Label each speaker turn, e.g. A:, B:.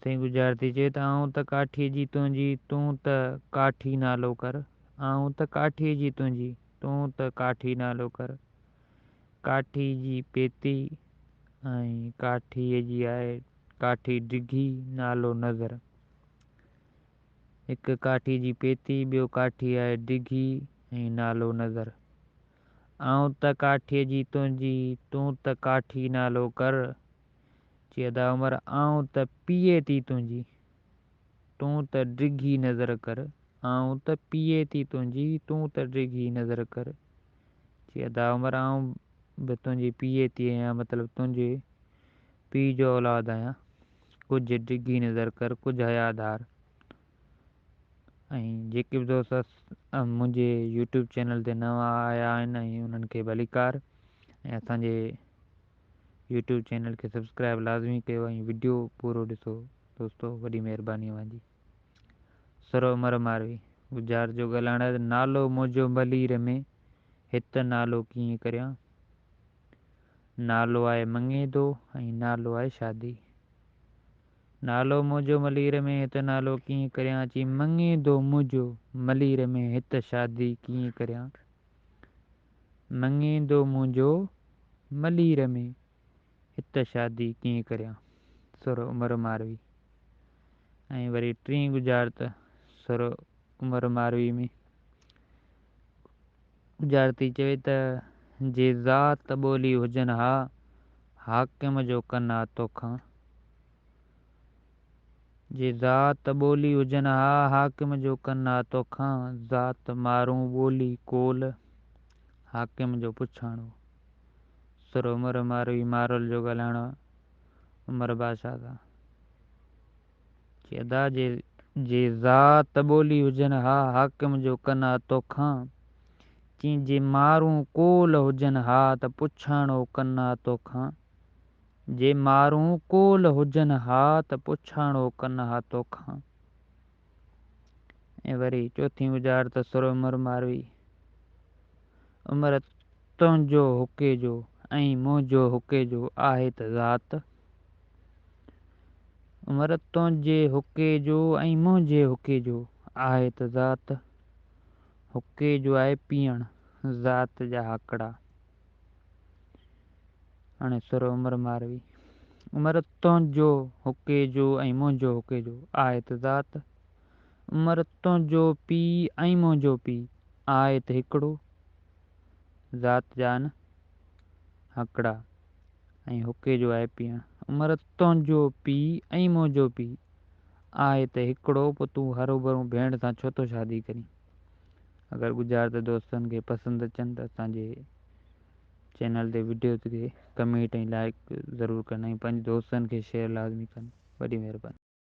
A: साईं गुजराती चए त आऊं त काठीअ जी तुंहिंजी तूं त काठी नालो कर। आऊं त काठीअ जी तुंहिंजी तूं त काठी नालो कर। काठी जी पेती ऐं काठीअ जी आहे काठी डिघी नालो नज़र। हिकु काठी जी पेती ॿियो काठी आहे डिघी ऐं नालो नज़र। आऊं त काठीअ जी तुंहिंजी तूं त काठी नालो कर। चेदा उमर आऊं त पीए थी तुंहिंजी तूं त डिघी नज़र कर। आऊं त पीए थी तुंहिंजी तूं त डिघी नज़र कर। चेदा उमर आऊं बि तुंहिंजी पीए थी आहियां मतिलबु तुंहिंजे पीउ जो औलाद आहियां। कुझु डिघी नज़र कर कुझु हयादार। ऐं जेके बि दोस्त मुंहिंजे यूट्यूब चैनल ते नवां आया आहिनि ऐं उन्हनि खे भलीकार ऐं असांजे यूट्यूब चैनल खे सब्सक्राइब लाज़मी कयो ऐं वीडियो पूरो ॾिसो दोस्तो, वॾी महिरबानी मुंहिंजी। सरोमर मारवी गुजरात जो ॻाल्हाइण आहे। नालो मुंहिंजो मलीर में हित नालो कीअं करियां। नालो आहे मंगेदो ऐं नालो आहे शादी। नालो मुंहिंजो मलीर में हित नालो कीअं करियां। चई मंगेदो मुंहिंजो मलीर में हित शादी कीअं करियां। मंगेदो मुंहिंजो मलीर में हित शादी कीअं करियां। सरो उमर मारवी। ऐं वरी टी गुजरात सरो उमर मारवी में गुजराती चवे त जे ज़ात ॿोली हुजनि हा हाकिम जो कन हा तोखां। जे ज़ात ॿोली हुजनि हा हाकिम जो कन हा तोखां। ज़ात मारूं ॿोली कोल हाकिम जो पुछाणो। सरो उमर मारवी मारल जो ॻाल्हाइणो उमर बादशाह सां। चेदा जे ज़ात ॿोली हुजनि हा हाकिम जो कन हा तोखां। चई जे मारूं कोल हुजनि हा त पुछाणो कन हा तोखां। जे मारूं कोल हुजनि हा त पुछाणो कन हा तोखां। ऐं वरी चौथी गुज़ार त सरो उमर मारवी उमर तुंहिंजो हुके जो ऐं मुंहिंजो हुके जो आहे त ज़ात। उमर तुंहिंजे हुके जो ऐं मुंहिंजे हुके जो आहे त ज़ात। हुके जो आहे पीअण ज़ात जा हाकड़ा। हाणे सरो उमर मारवी उमर तुंहिंजो हुके जो ऐं मुंहिंजो हुके जो आहे त ज़ात। उमर तुंहिंजो पीउ ऐं मुंहिंजो पीउ आहे त हिकिड़ो ज़ात जा आहिनि हाकड़ा ऐं हुके जो आहे पीअण। उमर तुंहिंजो पीउ ऐं मुंहिंजो पीउ आहे त हिकिड़ो पोइ तूं हरू भरू भेण सां छो थो शादी करीं। अगरि गुजरात दोस्तनि खे पसंदि अचनि त असांजे चैनल ते वीडियो ते कमेंट ऐं लाइक ज़रूरु कनि ऐं पंहिंजे दोस्तनि खे शेयर लाज़मी कनि। वॾी महिरबानी।